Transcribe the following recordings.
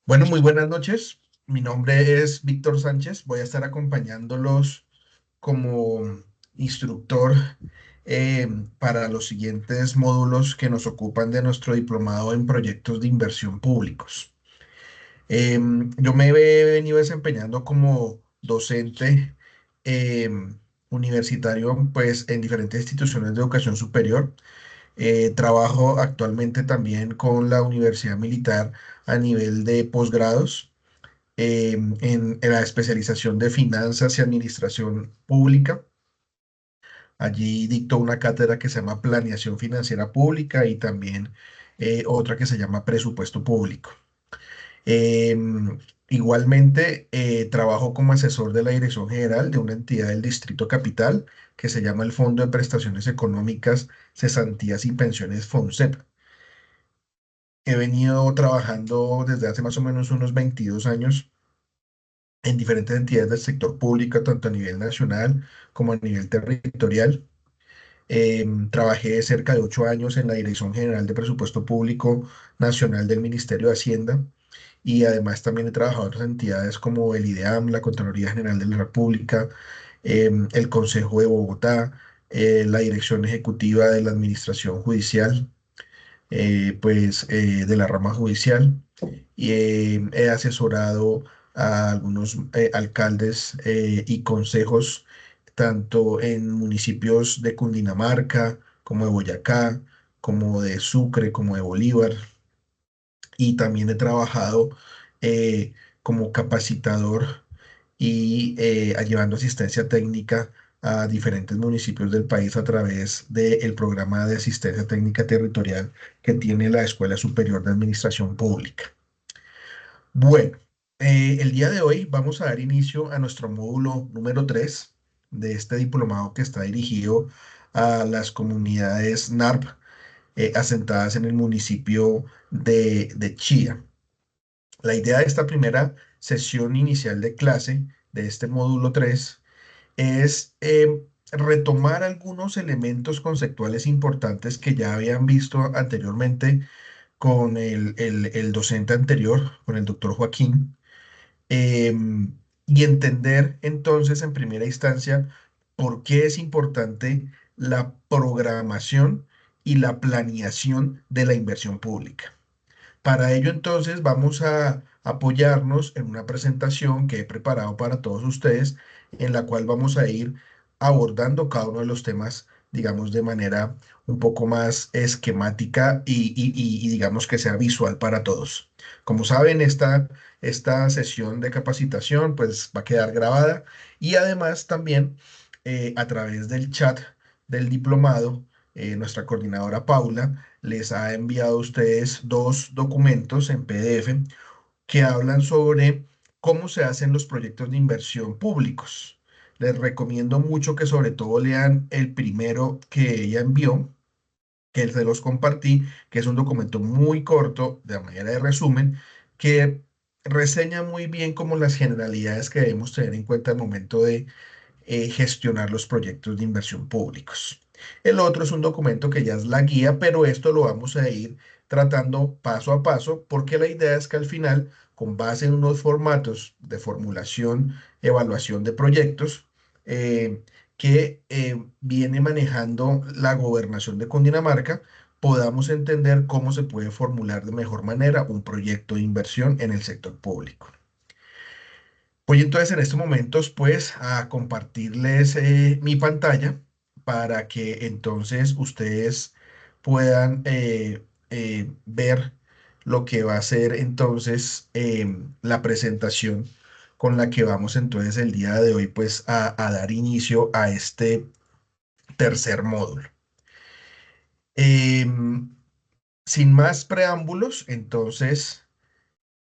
Bueno, muy buenas noches. Mi nombre es Víctor Sánchez. Voy a estar acompañándolos como instructor eh, para los siguientes módulos que nos ocupan de nuestro diplomado en proyectos de inversión públicos. Yo me he venido desempeñando como docente universitario, pues, en diferentes instituciones de educación superior. Trabajo actualmente también con la Universidad Militar a nivel de posgrados en la especialización de finanzas y administración pública. Allí dicto una cátedra que se llama Planeación Financiera Pública y también otra que se llama Presupuesto Público. Igualmente, trabajo como asesor de la Dirección General de una entidad del Distrito Capital que se llama el Fondo de Prestaciones Económicas, Cesantías y Pensiones FONSEP. He venido trabajando desde hace más o menos unos 22 años en diferentes entidades del sector público, tanto a nivel nacional como a nivel territorial. Trabajé cerca de 8 años en la Dirección General de Presupuesto Público Nacional del Ministerio de Hacienda y además también he trabajado en otras entidades como el IDEAM, la Contraloría General de la República, el Consejo de Bogotá, la Dirección Ejecutiva de la Administración Judicial, de la rama judicial y he asesorado a algunos alcaldes y consejos tanto en municipios de Cundinamarca como de Boyacá, como de Sucre, como de Bolívar y también he trabajado como capacitador y llevando asistencia técnica a diferentes municipios del país a través del programa de asistencia técnica territorial que tiene la Escuela Superior de Administración Pública. Bueno, el día de hoy vamos a dar inicio a nuestro módulo número 3 de este diplomado que está dirigido a las comunidades NARP asentadas en el municipio de Chía. La idea de esta primera sesión inicial de clase de este módulo 3 es retomar algunos elementos conceptuales importantes que ya habían visto anteriormente con el docente anterior, con el doctor Joaquín, y entender entonces en primera instancia por qué es importante la programación y la planeación de la inversión pública. Para ello, entonces, vamos a apoyarnos en una presentación que he preparado para todos ustedes, en la cual vamos a ir abordando cada uno de los temas, digamos, de manera un poco más esquemática y digamos que sea visual para todos. Como saben, esta sesión de capacitación pues va a quedar grabada y además también a través del chat del diplomado, nuestra coordinadora Paula les ha enviado a ustedes dos documentos en PDF que hablan sobre cómo se hacen los proyectos de inversión públicos. Les recomiendo mucho que sobre todo lean el primero que ella envió, que se los compartí, que es un documento muy corto, de manera de resumen, que reseña muy bien como las generalidades que debemos tener en cuenta al momento de gestionar los proyectos de inversión públicos. El otro es un documento que ya es la guía, pero esto lo vamos a ir tratando paso a paso porque la idea es que al final, con base en unos formatos de formulación, evaluación de proyectos, que viene manejando la gobernación de Cundinamarca, podamos entender cómo se puede formular de mejor manera un proyecto de inversión en el sector público. Voy entonces en estos momentos pues a compartirles mi pantalla para que entonces ustedes puedan ver lo que va a ser entonces la presentación con la que vamos entonces el día de hoy pues a dar inicio a este tercer módulo. Em, Sin más preámbulos, entonces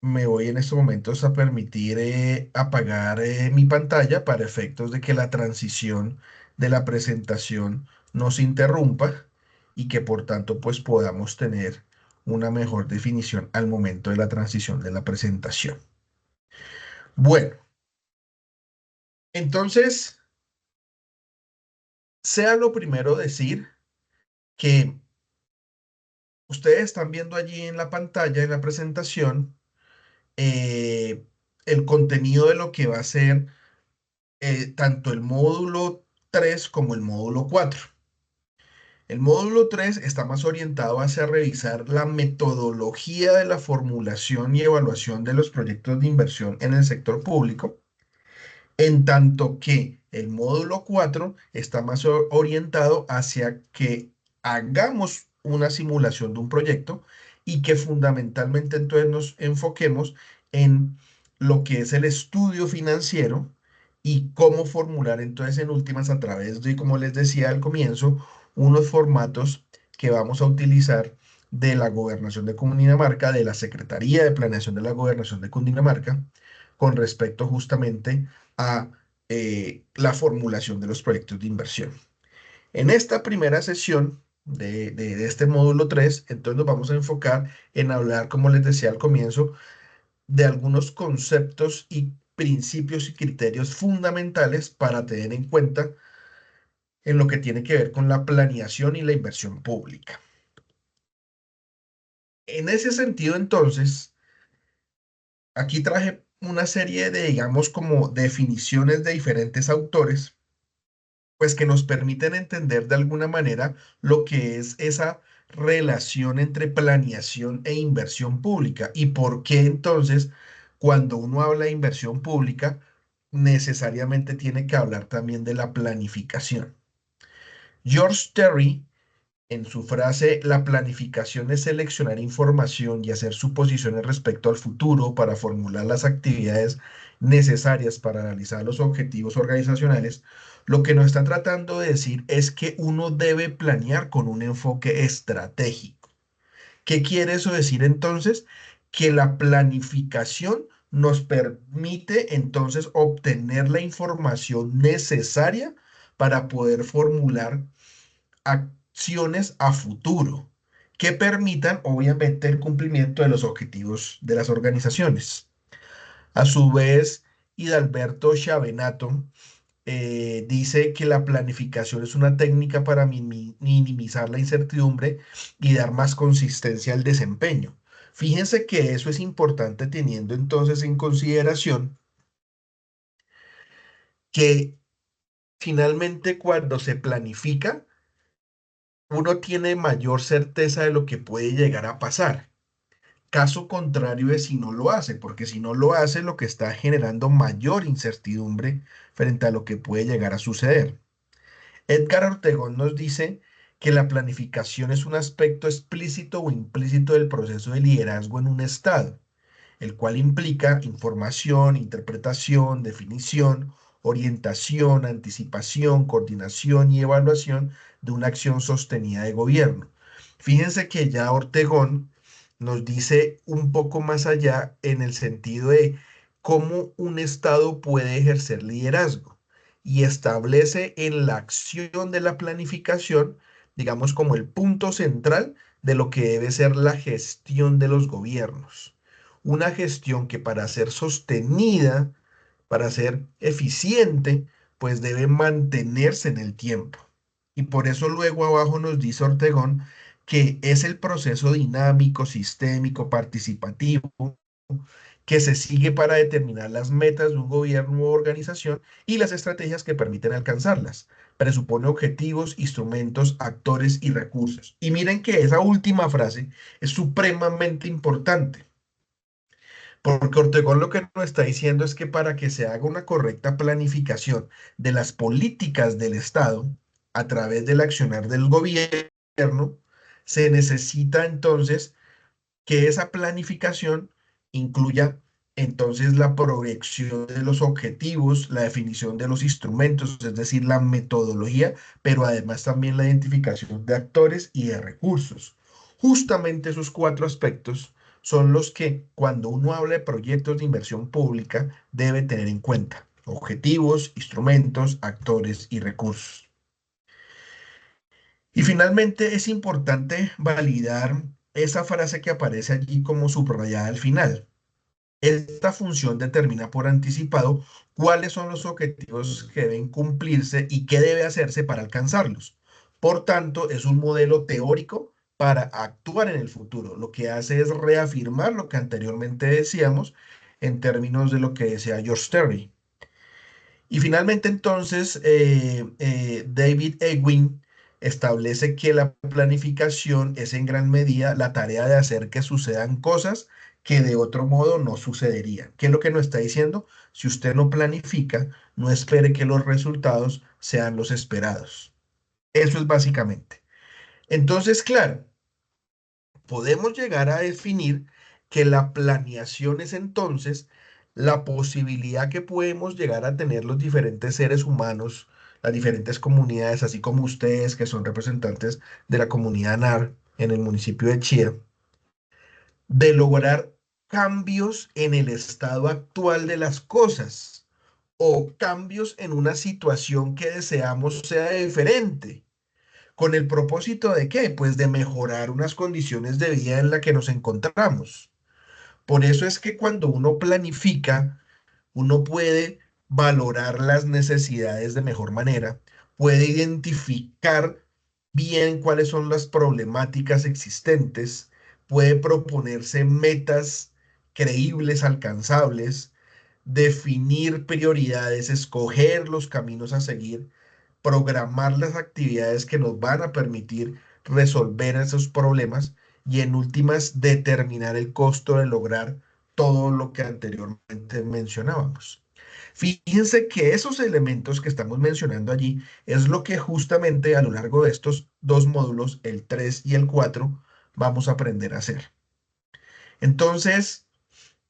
me voy en estos momentos a permitir apagar mi pantalla para efectos de que la transición de la presentación no se interrumpa y que por tanto pues podamos tener una mejor definición al momento de la transición de la presentación. Bueno, entonces, sea lo primero decir que ustedes están viendo allí en la pantalla, en la presentación, eh, el contenido de lo que va a ser tanto el módulo 3 como el módulo 4. El módulo 3 está más orientado hacia revisar la metodología de la formulación y evaluación de los proyectos de inversión en el sector público, en tanto que el módulo 4 está más orientado hacia que hagamos una simulación de un proyecto y que fundamentalmente entonces nos enfoquemos en lo que es el estudio financiero y cómo formular entonces en últimas a través de, como les decía al comienzo, unos formatos que vamos a utilizar de la Gobernación de Cundinamarca, de la Secretaría de Planeación de la Gobernación de Cundinamarca, con respecto justamente a la formulación de los proyectos de inversión. En esta primera sesión de este módulo 3, entonces nos vamos a enfocar en hablar, como les decía al comienzo, de algunos conceptos y principios y criterios fundamentales para tener en cuenta en lo que tiene que ver con la planeación y la inversión pública. En ese sentido, entonces, aquí traje una serie de, digamos, como definiciones de diferentes autores pues que nos permiten entender de alguna manera lo que es esa relación entre planeación e inversión pública y por qué entonces cuando uno habla de inversión pública necesariamente tiene que hablar también de la planificación. George Terry en su frase, la planificación es seleccionar información y hacer suposiciones respecto al futuro para formular las actividades necesarias para realizar los objetivos organizacionales. Lo que nos están tratando de decir es que uno debe planear con un enfoque estratégico. ¿Qué quiere eso decir entonces? Que la planificación nos permite entonces obtener la información necesaria para poder formular acciones a futuro que permitan, obviamente, el cumplimiento de los objetivos de las organizaciones. A su vez, Hidalberto Chavenato dice que la planificación es una técnica para minimizar la incertidumbre y dar más consistencia al desempeño. Fíjense que eso es importante teniendo entonces en consideración que finalmente cuando se planifica, uno tiene mayor certeza de lo que puede llegar a pasar. Caso contrario es si no lo hace, porque si no lo hace, lo que está generando mayor incertidumbre frente a lo que puede llegar a suceder. Edgar Ortegón nos dice que la planificación es un aspecto explícito o implícito del proceso de liderazgo en un estado, el cual implica información, interpretación, definición, orientación, anticipación, coordinación y evaluación de una acción sostenida de gobierno. Fíjense que ya Ortegón nos dice un poco más allá en el sentido de cómo un Estado puede ejercer liderazgo y establece en la acción de la planificación, digamos, como el punto central de lo que debe ser la gestión de los gobiernos. Una gestión que para ser sostenida, para ser eficiente, pues debe mantenerse en el tiempo. Y por eso luego abajo nos dice Ortegón que es el proceso dinámico, sistémico, participativo que se sigue para determinar las metas de un gobierno u organización y las estrategias que permiten alcanzarlas. Presupone objetivos, instrumentos, actores y recursos. Y miren que esa última frase es supremamente importante, porque Ortegón lo que nos está diciendo es que para que se haga una correcta planificación de las políticas del Estado a través del accionar del gobierno, se necesita entonces que esa planificación incluya entonces la proyección de los objetivos, la definición de los instrumentos, es decir, la metodología, pero además también la identificación de actores y de recursos. Justamente esos cuatro aspectos son los que cuando uno habla de proyectos de inversión pública debe tener en cuenta. Objetivos, instrumentos, actores y recursos. Y finalmente es importante validar esa frase que aparece allí como subrayada al final. Esta función determina por anticipado cuáles son los objetivos que deben cumplirse y qué debe hacerse para alcanzarlos. Por tanto, es un modelo teórico para actuar en el futuro. Lo que hace es reafirmar lo que anteriormente decíamos en términos de lo que decía George Terry. Y finalmente entonces David Ewing establece que la planificación es en gran medida la tarea de hacer que sucedan cosas que de otro modo no sucederían. ¿Qué es lo que nos está diciendo? Si usted no planifica, no espere que los resultados sean los esperados. Eso es básicamente. Entonces, claro, podemos llegar a definir que la planeación es entonces la posibilidad que podemos llegar a tener los diferentes seres humanos, las diferentes comunidades, así como ustedes que son representantes de la comunidad NAR en el municipio de Chía, de lograr cambios en el estado actual de las cosas o cambios en una situación que deseamos sea diferente. ¿Con el propósito de qué? Pues de mejorar unas condiciones de vida en la que nos encontramos. Por eso es que cuando uno planifica, uno puede valorar las necesidades de mejor manera, puede identificar bien cuáles son las problemáticas existentes, puede proponerse metas creíbles, alcanzables, definir prioridades, escoger los caminos a seguir, programar las actividades que nos van a permitir resolver esos problemas y en últimas determinar el costo de lograr todo lo que anteriormente mencionábamos. Fíjense que esos elementos que estamos mencionando allí es lo que justamente a lo largo de estos dos módulos, el 3 y el 4, vamos a aprender a hacer. Entonces,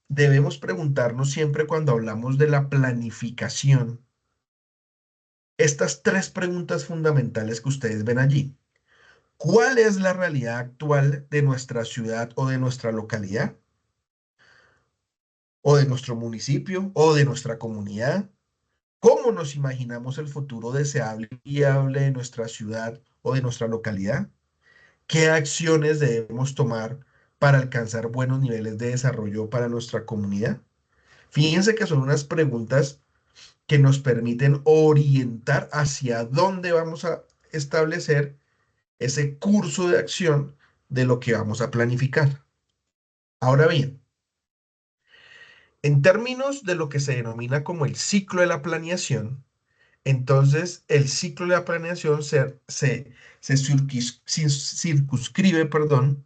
debemos preguntarnos siempre cuando hablamos de la planificación, estas tres preguntas fundamentales que ustedes ven allí. ¿Cuál es la realidad actual de nuestra ciudad o de nuestra localidad? ¿O de nuestro municipio o de nuestra comunidad? ¿Cómo nos imaginamos el futuro deseable y viable de nuestra ciudad o de nuestra localidad? ¿Qué acciones debemos tomar para alcanzar buenos niveles de desarrollo para nuestra comunidad? Fíjense que son unas preguntas que nos permiten orientar hacia dónde vamos a establecer ese curso de acción de lo que vamos a planificar. Ahora bien, en términos de lo que se denomina como el ciclo de la planeación, entonces el ciclo de la planeación se circunscribe, perdón,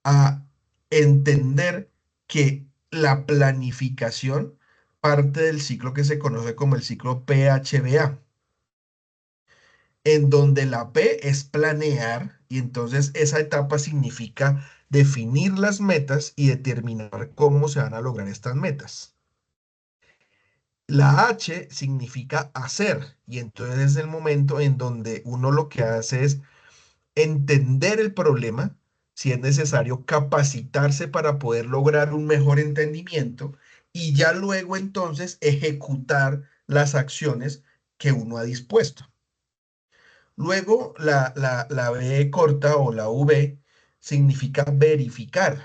a entender que la planificación parte del ciclo que se conoce como el ciclo PHBA, en donde la P es planear y entonces esa etapa significa definir las metas y determinar cómo se van a lograr estas metas. La H significa hacer y entonces es el momento en donde uno lo que hace es entender el problema, si es necesario capacitarse para poder lograr un mejor entendimiento y ya luego entonces ejecutar las acciones que uno ha dispuesto. Luego, la B corta o la V significa verificar.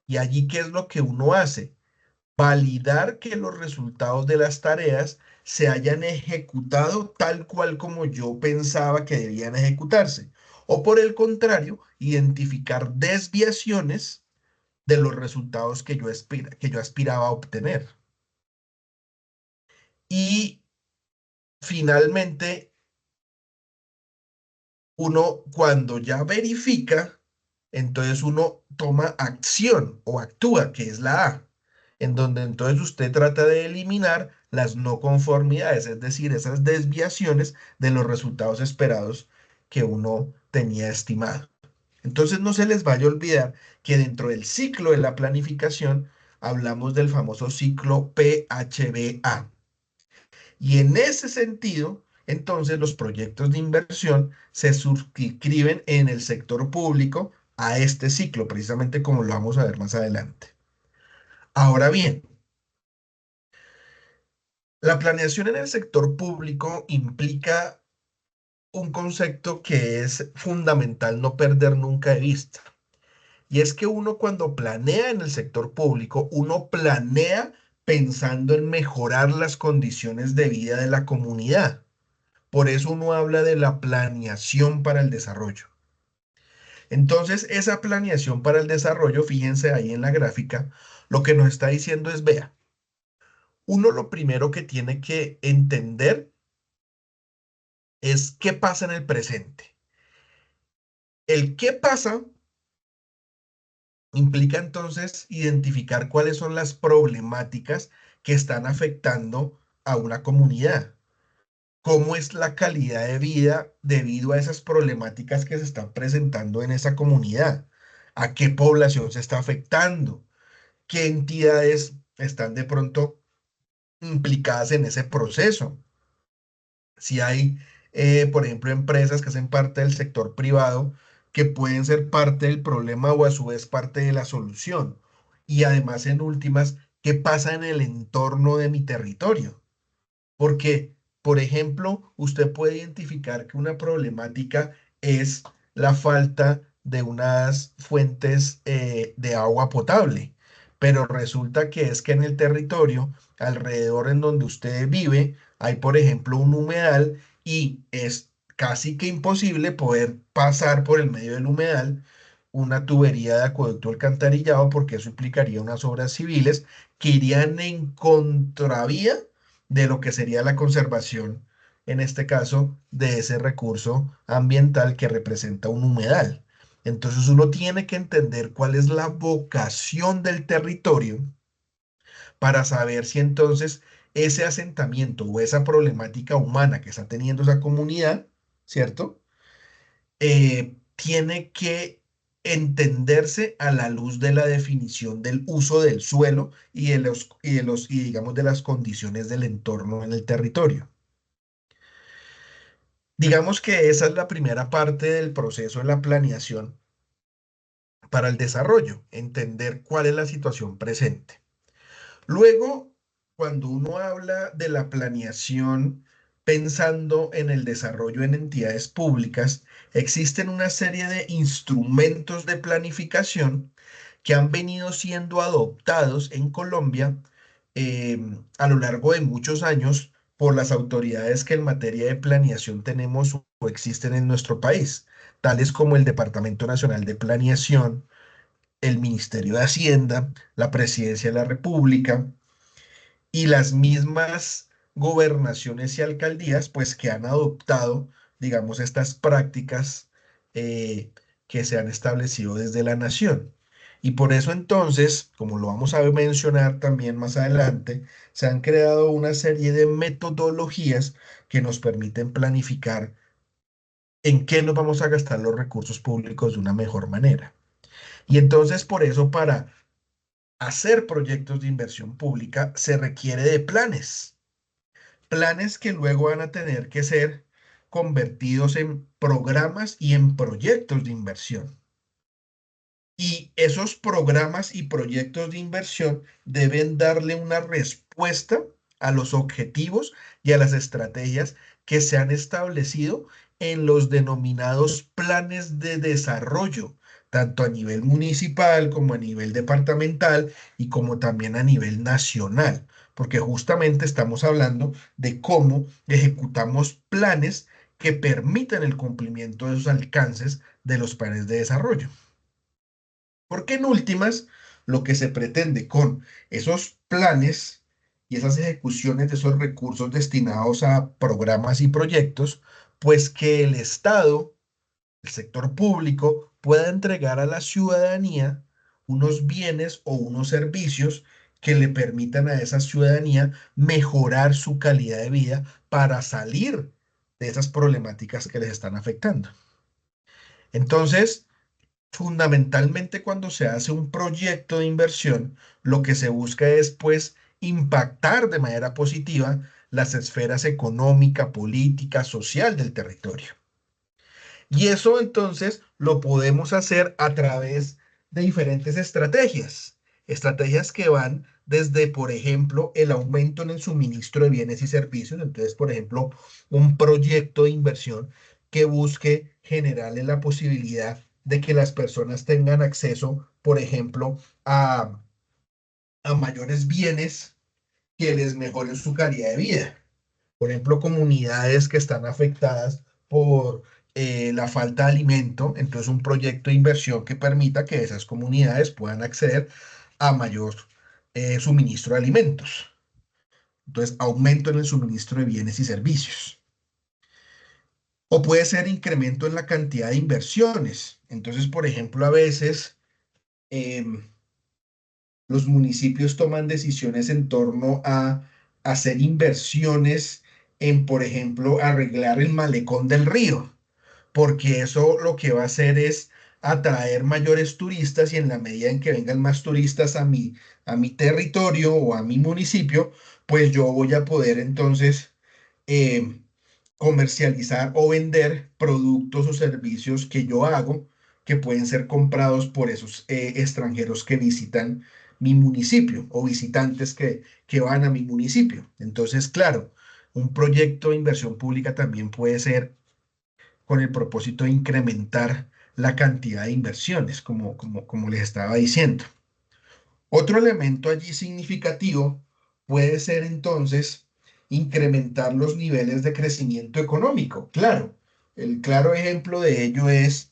Y allí, ¿qué es lo que uno hace? Validar que los resultados de las tareas se hayan ejecutado tal cual como yo pensaba que debían ejecutarse. O por el contrario, identificar desviaciones de los resultados que yo aspiraba a obtener. Y finalmente, uno cuando ya verifica, entonces uno toma acción o actúa, que es la A, en donde entonces usted trata de eliminar las no conformidades, es decir, esas desviaciones de los resultados esperados que uno tenía estimado. Entonces no se les vaya a olvidar que dentro del ciclo de la planificación hablamos del famoso ciclo PHBA. Y en ese sentido, entonces los proyectos de inversión se suscriben en el sector público a este ciclo, precisamente como lo vamos a ver más adelante. Ahora bien, la planeación en el sector público implica un concepto que es fundamental no perder nunca de vista. Y es que uno cuando planea en el sector público, uno planea pensando en mejorar las condiciones de vida de la comunidad. Por eso uno habla de la planeación para el desarrollo. Entonces, esa planeación para el desarrollo, fíjense ahí en la gráfica, lo que nos está diciendo es, vea, uno lo primero que tiene que entender es qué pasa en el presente. El qué pasa implica entonces identificar cuáles son las problemáticas que están afectando a una comunidad. ¿Cómo es la calidad de vida debido a esas problemáticas que se están presentando en esa comunidad? ¿A qué población se está afectando? ¿Qué entidades están de pronto implicadas en ese proceso? Si hay, por ejemplo, empresas que hacen parte del sector privado que pueden ser parte del problema o a su vez parte de la solución. Y además, en últimas, ¿qué pasa en el entorno de mi territorio? Porque, por ejemplo, usted puede identificar que una problemática es la falta de unas fuentes de agua potable, pero resulta que es que en el territorio, alrededor en donde usted vive, hay, por ejemplo, un humedal y es casi que imposible poder pasar por el medio del humedal una tubería de acueducto alcantarillado porque eso implicaría unas obras civiles que irían en contravía de lo que sería la conservación, en este caso, de ese recurso ambiental que representa un humedal. Entonces uno tiene que entender cuál es la vocación del territorio para saber si entonces ese asentamiento o esa problemática humana que está teniendo esa comunidad, ¿cierto? Tiene que entenderse a la luz de la definición del uso del suelo y digamos de las condiciones del entorno en el territorio. Digamos que esa es la primera parte del proceso de la planeación para el desarrollo, entender cuál es la situación presente. Luego, cuando uno habla de la planeación pensando en el desarrollo en entidades públicas, existen una serie de instrumentos de planificación que han venido siendo adoptados en Colombia eh, a lo largo de muchos años por las autoridades que en materia de planeación tenemos o existen en nuestro país, tales como el Departamento Nacional de Planeación, el Ministerio de Hacienda, la Presidencia de la República y las mismas gobernaciones y alcaldías, pues que han adoptado, digamos, estas prácticas eh, que se han establecido desde la nación. Y por eso entonces, como lo vamos a mencionar también más adelante, se han creado una serie de metodologías que nos permiten planificar en qué nos vamos a gastar los recursos públicos de una mejor manera. Y entonces por eso para hacer proyectos de inversión pública se requiere de planes que luego van a tener que ser convertidos en programas y en proyectos de inversión. Y esos programas y proyectos de inversión deben darle una respuesta a los objetivos y a las estrategias que se han establecido en los denominados planes de desarrollo, tanto a nivel municipal como a nivel departamental y como también a nivel nacional, porque justamente estamos hablando de cómo ejecutamos planes que permitan el cumplimiento de esos alcances de los planes de desarrollo. Porque en últimas, lo que se pretende con esos planes y esas ejecuciones de esos recursos destinados a programas y proyectos, pues que el Estado, el sector público, pueda entregar a la ciudadanía unos bienes o unos servicios que le permitan a esa ciudadanía mejorar su calidad de vida para salir de esas problemáticas que les están afectando. Entonces, fundamentalmente cuando se hace un proyecto de inversión, lo que se busca es pues impactar de manera positiva las esferas económica, política, social del territorio. Y eso entonces lo podemos hacer a través de diferentes estrategias. Estrategias que van desde, por ejemplo, el aumento en el suministro de bienes y servicios. Entonces, por ejemplo, un proyecto de inversión que busque generarle la posibilidad de que las personas tengan acceso, por ejemplo, a mayores bienes que les mejoren su calidad de vida. Por ejemplo, comunidades que están afectadas por la falta de alimento, entonces un proyecto de inversión que permita que esas comunidades puedan acceder a mayor suministro de alimentos. Entonces, aumento en el suministro de bienes y servicios. O puede ser incremento en la cantidad de inversiones. Entonces, por ejemplo, a veces em, los municipios toman decisiones en torno a hacer inversiones en, por ejemplo, arreglar el malecón del río, porque eso lo que va a hacer es atraer mayores turistas y en la medida en que vengan más turistas a mi territorio o a mi municipio, pues yo voy a poder entonces eh, comercializar o vender productos o servicios que yo hago que pueden ser comprados por esos extranjeros que visitan mi municipio o visitantes que van a mi municipio. Entonces, claro, un proyecto de inversión pública también puede ser con el propósito de incrementar la cantidad de inversiones, como les estaba diciendo. Otro elemento allí significativo puede ser entonces incrementar los niveles de crecimiento económico. Claro, el claro ejemplo de ello es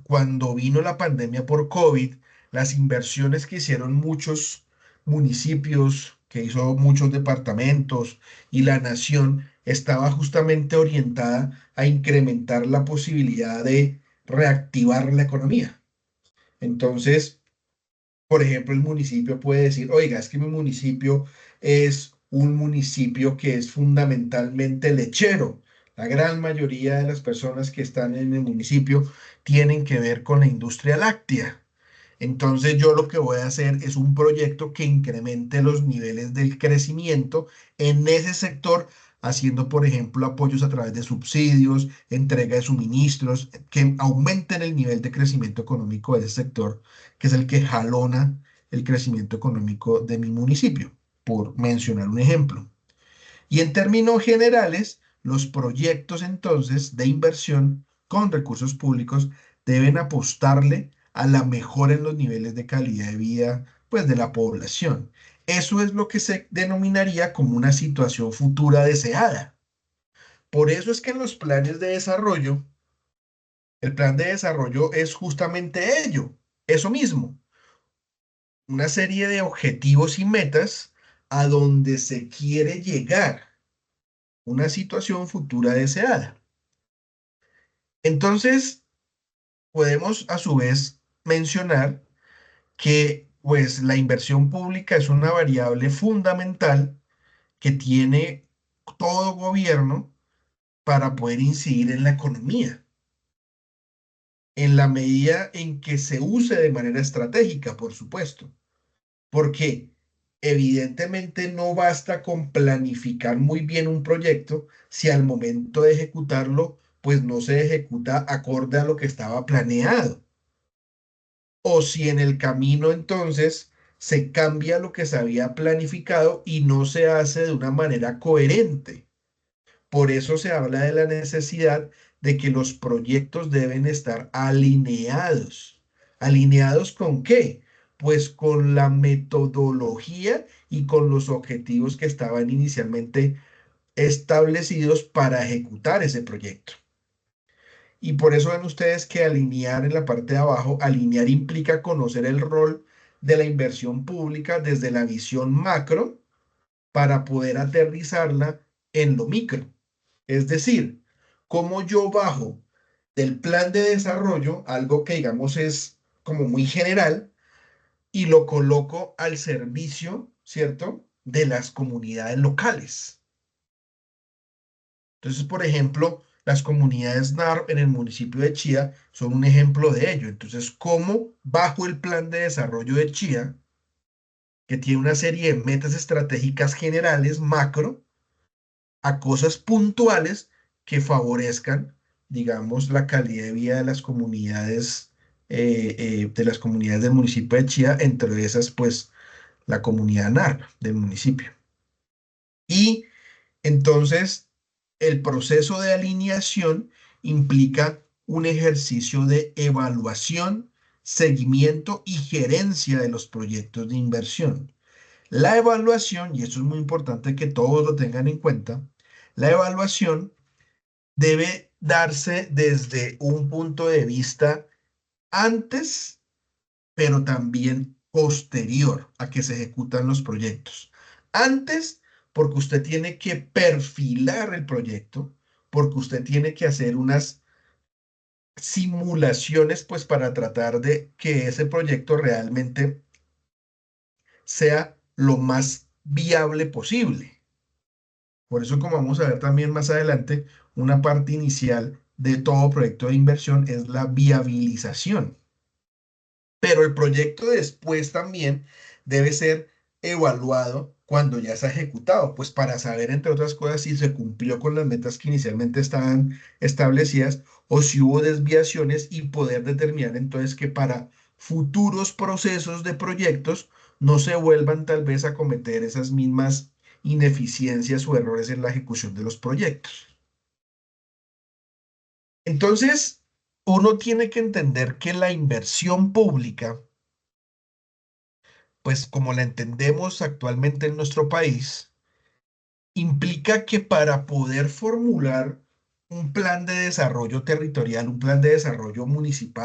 cuando vino la pandemia por COVID, las inversiones que hicieron muchos municipios, que hizo muchos departamentos y la nación, estaba justamente orientada a incrementar la posibilidad de reactivar la economía. Entonces, por ejemplo, el municipio puede decir, oiga, es que mi municipio es un municipio que es fundamentalmente lechero. La gran mayoría de las personas que están en el municipio tienen que ver con la industria láctea. Entonces yo lo que voy a hacer es un proyecto que incremente los niveles del crecimiento en ese sector, haciendo, por ejemplo, apoyos a través de subsidios, entrega de suministros, que aumenten el nivel de crecimiento económico de ese sector, que es el que jalona el crecimiento económico de mi municipio, por mencionar un ejemplo. Y en términos generales, los proyectos entonces de inversión con recursos públicos deben apostarle a la mejora en los niveles de calidad de vida pues de la población. Eso es lo que se denominaría como una situación futura deseada. Por eso es que en los planes de desarrollo, el plan de desarrollo es justamente ello, eso mismo, una serie de objetivos y metas a donde se quiere llegar, una situación futura deseada. Entonces, podemos a su vez mencionar que pues la inversión pública es una variable fundamental que tiene todo gobierno para poder incidir en la economía, en la medida en que se use de manera estratégica, por supuesto, porque evidentemente no basta con planificar muy bien un proyecto si al momento de ejecutarlo, pues no se ejecuta acorde a lo que estaba planeado. O si en el camino entonces se cambia lo que se había planificado y no se hace de una manera coherente. Por eso se habla de la necesidad de que los proyectos deben estar alineados. ¿Alineados con qué? Pues con la metodología y con los objetivos que estaban inicialmente establecidos para ejecutar ese proyecto. Y por eso ven ustedes que alinear en la parte de abajo, alinear implica conocer el rol de la inversión pública desde la visión macro para poder aterrizarla en lo micro. Es decir, cómo yo bajo del plan de desarrollo, algo que digamos es como muy general, y lo coloco al servicio, ¿cierto?, de las comunidades locales. Entonces, por ejemplo, las comunidades NAR en el municipio de Chía son un ejemplo de ello. Entonces, ¿cómo bajo el plan de desarrollo de Chía, que tiene una serie de metas estratégicas generales, macro, a cosas puntuales que favorezcan, digamos, la calidad de vida de las comunidades del municipio de Chía, entre esas, pues, la comunidad NAR del municipio? Y entonces, el proceso de alineación implica un ejercicio de evaluación, seguimiento y gerencia de los proyectos de inversión. La evaluación, y esto es muy importante que todos lo tengan en cuenta, la evaluación debe darse desde un punto de vista antes, pero también posterior a que se ejecutan los proyectos. Antes, porque usted tiene que perfilar el proyecto, porque usted tiene que hacer unas simulaciones, pues para tratar de que ese proyecto realmente sea lo más viable posible. Por eso, como vamos a ver también más adelante, una parte inicial de todo proyecto de inversión es la viabilización. Pero el proyecto después también debe ser evaluado cuando ya se ha ejecutado, pues para saber, entre otras cosas, si se cumplió con las metas que inicialmente estaban establecidas o si hubo desviaciones y poder determinar entonces que para futuros procesos de proyectos no se vuelvan tal vez a cometer esas mismas ineficiencias o errores en la ejecución de los proyectos. Entonces, uno tiene que entender que la inversión pública, pues como la entendemos actualmente en nuestro país, implica que para poder formular un plan de desarrollo territorial, un plan de desarrollo municipal,